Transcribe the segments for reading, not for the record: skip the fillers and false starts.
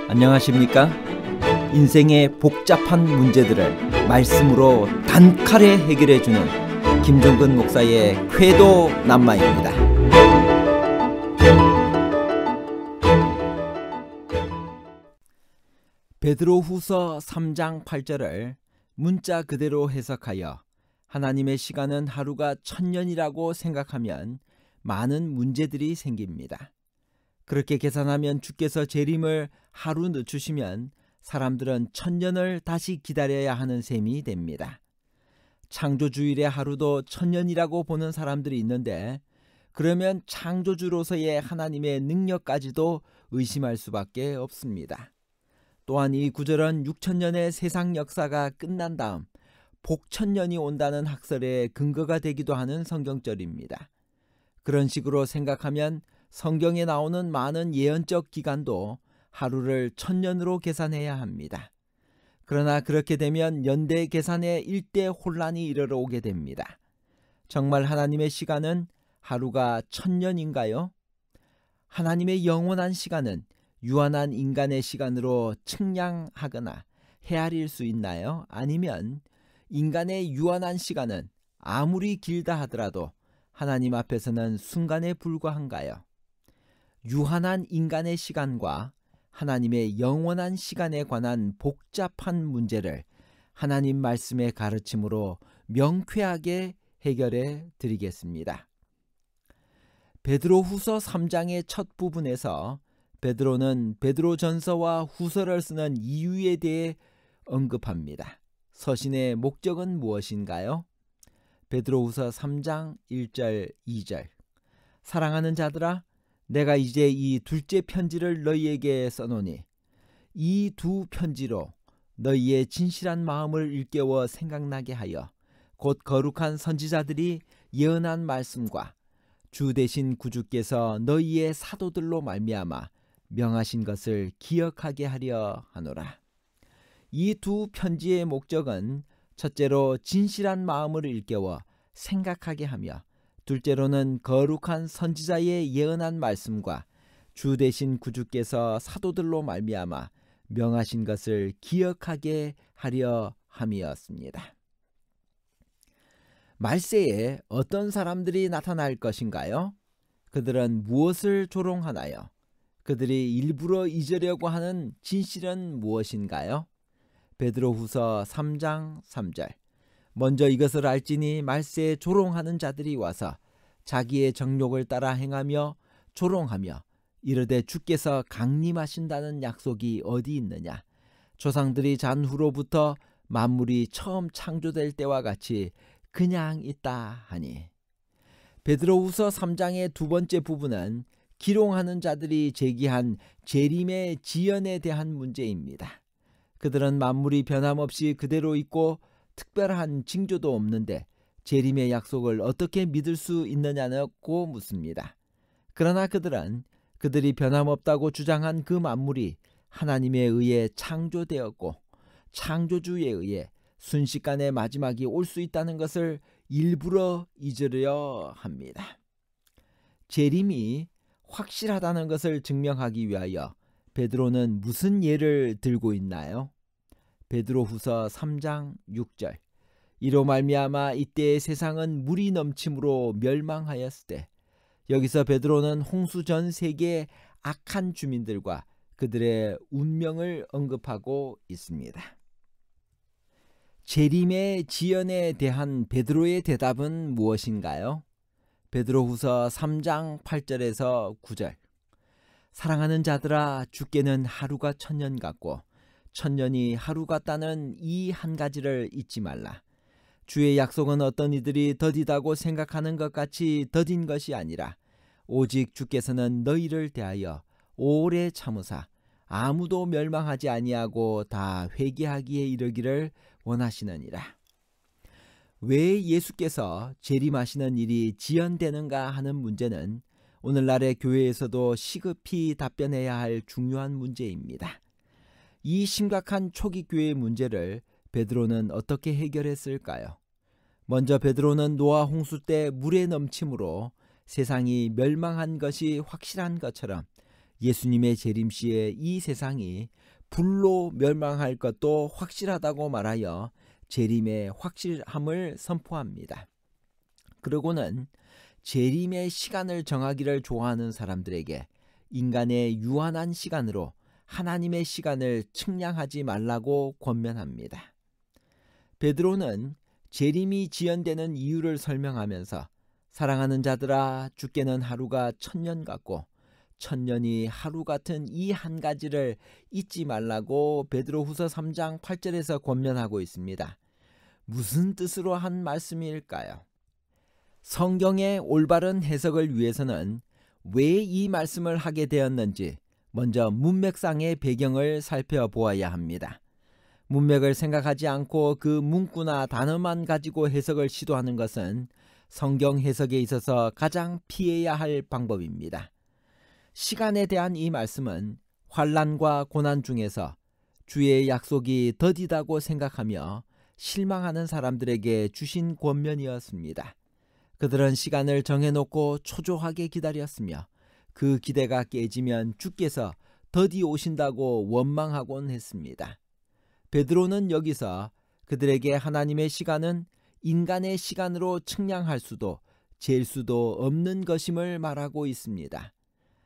안녕하십니까? 인생의 복잡한 문제들을 말씀으로 단칼에 해결해주는 김종근 목사의 쾌도 남마입니다. 베드로후서 3장 8절을 문자 그대로 해석하여 하나님의 시간은 하루가 1000년이라고 생각하면 많은 문제들이 생깁니다. 그렇게 계산하면 주께서 재림을 하루 늦추시면 사람들은 1000년을 다시 기다려야 하는 셈이 됩니다. 창조주일의 하루도 1000년이라고 보는 사람들이 있는데, 그러면 창조주로서의 하나님의 능력까지도 의심할 수밖에 없습니다. 또한 이 구절은 6000년의 세상 역사가 끝난 다음 복천년이 온다는 학설의 근거가 되기도 하는 성경절입니다. 그런 식으로 생각하면 성경에 나오는 많은 예언적 기간도 하루를 1000년으로 계산해야 합니다. 그러나 그렇게 되면 연대 계산에 일대 혼란이 이르러오게 됩니다. 정말 하나님의 시간은 하루가 1000년인가요? 하나님의 영원한 시간은 유한한 인간의 시간으로 측량하거나 헤아릴 수 있나요? 아니면 인간의 유한한 시간은 아무리 길다 하더라도 하나님 앞에서는 순간에 불과한가요? 유한한 인간의 시간과 하나님의 영원한 시간에 관한 복잡한 문제를 하나님 말씀의 가르침으로 명쾌하게 해결해 드리겠습니다. 베드로후서 3장의 첫 부분에서 베드로는 베드로전서와 후서를 쓰는 이유에 대해 언급합니다. 서신의 목적은 무엇인가요? 베드로후서 3장 1절 2절. 사랑하는 자들아, 내가 이제 이 둘째 편지를 너희에게 써노니 이 두 편지로 너희의 진실한 마음을 일깨워 생각나게 하여 곧 거룩한 선지자들이 예언한 말씀과 주 되신 구주께서 너희의 사도들로 말미암아 명하신 것을 기억하게 하려 하노라. 이 두 편지의 목적은 첫째로 진실한 마음을 일깨워 생각하게 하며, 둘째로는 거룩한 선지자의 예언한 말씀과 주 되신 구주께서 사도들로 말미암아 명하신 것을 기억하게 하려 함이었습니다. 말세에 어떤 사람들이 나타날 것인가요? 그들은 무엇을 조롱하나요? 그들이 일부러 잊으려고 하는 진실은 무엇인가요? 베드로후서 3장 3절. 먼저 이것을 알지니 말세에 조롱하는 자들이 와서 자기의 정욕을 따라 행하며 조롱하며 이르되 주께서 강림하신다는 약속이 어디 있느냐? 조상들이 잔 후로부터 만물이 처음 창조될 때와 같이 그냥 있다 하니. 베드로후서 3장의 두 번째 부분은 기롱하는 자들이 제기한 재림의 지연에 대한 문제입니다. 그들은 만물이 변함없이 그대로 있고 특별한 징조도 없는데 재림의 약속을 어떻게 믿을 수 있느냐고 묻습니다. 그러나 그들은 그들이 변함없다고 주장한 그 만물이 하나님에 의해 창조되었고 창조주에 의해 순식간에 마지막이 올 수 있다는 것을 일부러 잊으려 합니다. 재림이 확실하다는 것을 증명하기 위하여 베드로는 무슨 예를 들고 있나요? 베드로후서 3장 6절. 이로 말미암아 이때의 세상은 물이 넘침으로 멸망하였을 때. 여기서 베드로는 홍수 전 세계의 악한 주민들과 그들의 운명을 언급하고 있습니다. 재림의 지연에 대한 베드로의 대답은 무엇인가요? 베드로후서 3장 8절에서 9절. 사랑하는 자들아, 주께는 하루가 1000년 같고 1000년이 하루 같다는 이 한 가지를 잊지 말라. 주의 약속은 어떤 이들이 더디다고 생각하는 것 같이 더딘 것이 아니라 오직 주께서는 너희를 대하여 오래 참으사 아무도 멸망하지 아니하고 다 회개하기에 이르기를 원하시느니라. 왜 예수께서 재림하시는 일이 지연되는가 하는 문제는 오늘날의 교회에서도 시급히 답변해야 할 중요한 문제입니다. 이 심각한 초기 교회의 문제를 베드로는 어떻게 해결했을까요? 먼저 베드로는 노아 홍수 때 물에 넘침으로 세상이 멸망한 것이 확실한 것처럼 예수님의 재림 시에 이 세상이 불로 멸망할 것도 확실하다고 말하여 재림의 확실함을 선포합니다. 그러고는 재림의 시간을 정하기를 좋아하는 사람들에게 인간의 유한한 시간으로 하나님의 시간을 측량하지 말라고 권면합니다. 베드로는 재림이 지연되는 이유를 설명하면서 사랑하는 자들아, 주께는 하루가 1000년 같고 1000년이 하루 같은 이 한 가지를 잊지 말라고 베드로후서 3장 8절에서 권면하고 있습니다. 무슨 뜻으로 한 말씀일까요? 성경의 올바른 해석을 위해서는 왜 이 말씀을 하게 되었는지 먼저 문맥상의 배경을 살펴보아야 합니다. 문맥을 생각하지 않고 그 문구나 단어만 가지고 해석을 시도하는 것은 성경 해석에 있어서 가장 피해야 할 방법입니다. 시간에 대한 이 말씀은 환난과 고난 중에서 주의 약속이 더디다고 생각하며 실망하는 사람들에게 주신 권면이었습니다. 그들은 시간을 정해놓고 초조하게 기다렸으며 그 기대가 깨지면 주께서 더디 오신다고 원망하곤 했습니다. 베드로는 여기서 그들에게 하나님의 시간은 인간의 시간으로 측량할 수도 잴 수도 없는 것임을 말하고 있습니다.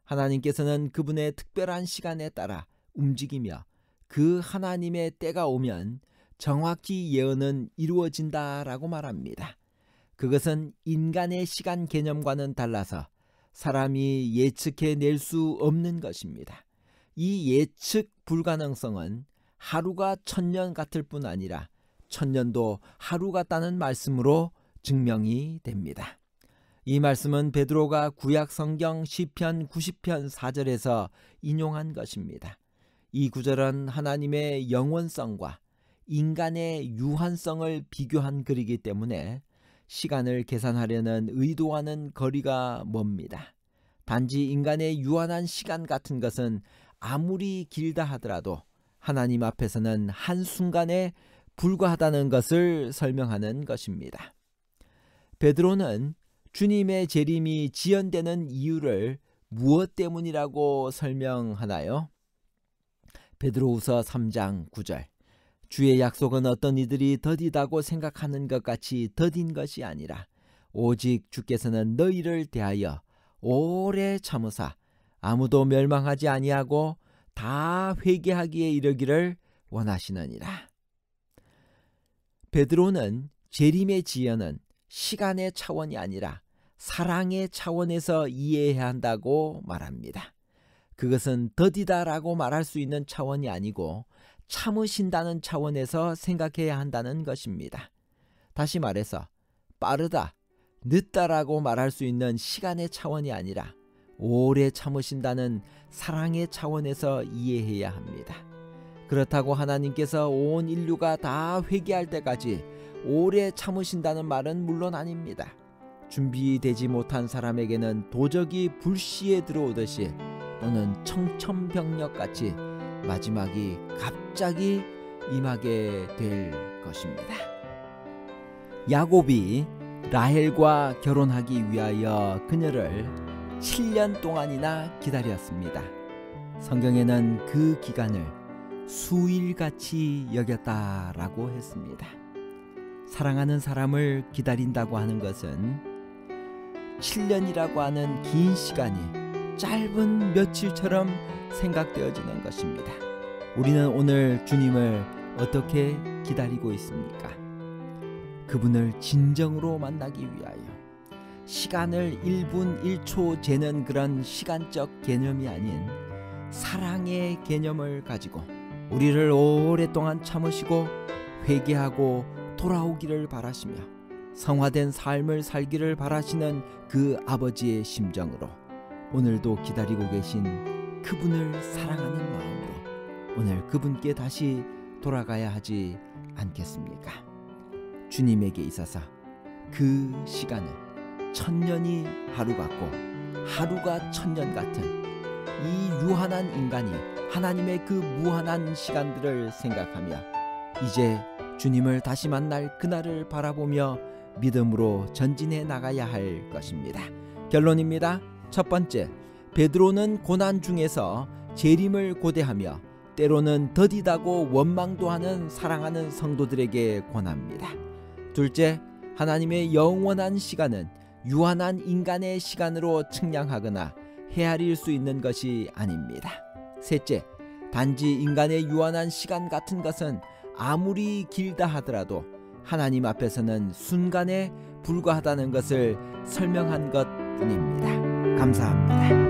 하나님께서는 그분의 특별한 시간에 따라 움직이며 그 하나님의 때가 오면 정확히 예언은 이루어진다라고 말합니다. 그것은 인간의 시간 개념과는 달라서 사람이 예측해낼 수 없는 것입니다. 이 예측 불가능성은 하루가 1000년 같을 뿐 아니라 1000년도 하루 같다는 말씀으로 증명이 됩니다. 이 말씀은 베드로가 구약 성경 시편 90편 4절에서 인용한 것입니다. 이 구절은 하나님의 영원성과 인간의 유한성을 비교한 글이기 때문에 시간을 계산하려는 의도와는 거리가 멉니다. 단지 인간의 유한한 시간 같은 것은 아무리 길다 하더라도 하나님 앞에서는 한순간에 불과하다는 것을 설명하는 것입니다. 베드로는 주님의 재림이 지연되는 이유를 무엇 때문이라고 설명하나요? 베드로후서 3장 9절. 주의 약속은 어떤 이들이 더디다고 생각하는 것 같이 더딘 것이 아니라 오직 주께서는 너희를 대하여 오래 참으사 아무도 멸망하지 아니하고 다 회개하기에 이르기를 원하시느니라. 베드로는 재림의 지연은 시간의 차원이 아니라 사랑의 차원에서 이해해야 한다고 말합니다. 그것은 더디다라고 말할 수 있는 차원이 아니고 참으신다는 차원에서 생각해야 한다는 것입니다. 다시 말해서 빠르다, 늦다라고 말할 수 있는 시간의 차원이 아니라 오래 참으신다는 사랑의 차원에서 이해해야 합니다. 그렇다고 하나님께서 온 인류가 다 회개할 때까지 오래 참으신다는 말은 물론 아닙니다. 준비되지 못한 사람에게는 도적이 불시에 들어오듯이 또는 청천벽력같이 마지막이 갑자기 임하게 될 것입니다. 야곱이 라헬과 결혼하기 위하여 그녀를 7년 동안이나 기다렸습니다. 성경에는 그 기간을 수일같이 여겼다라고 했습니다. 사랑하는 사람을 기다린다고 하는 것은 7년이라고 하는 긴 시간이 짧은 며칠처럼 생각되어지는 것입니다. 우리는 오늘 주님을 어떻게 기다리고 있습니까? 그분을 진정으로 만나기 위하여 시간을 1분 1초 재는 그런 시간적 개념이 아닌 사랑의 개념을 가지고 우리를 오랫동안 참으시고 회개하고 돌아오기를 바라시며 성화된 삶을 살기를 바라시는 그 아버지의 심정으로 오늘도 기다리고 계신 그분을 사랑하는 마음으로 오늘 그분께 다시 돌아가야 하지 않겠습니까? 주님에게 있어서 그 시간은 1000년이 하루 같고 하루가 1000년 같은 이 유한한 인간이 하나님의 그 무한한 시간들을 생각하며 이제 주님을 다시 만날 그날을 바라보며 믿음으로 전진해 나가야 할 것입니다. 결론입니다. 첫 번째, 베드로는 고난 중에서 재림을 고대하며 때로는 더디다고 원망도 하는 사랑하는 성도들에게 권합니다. 둘째, 하나님의 영원한 시간은 유한한 인간의 시간으로 측량하거나 헤아릴 수 있는 것이 아닙니다. 셋째, 단지 인간의 유한한 시간 같은 것은 아무리 길다 하더라도 하나님 앞에서는 순간에 불과하다는 것을 설명한 것뿐입니다. 감사합니다.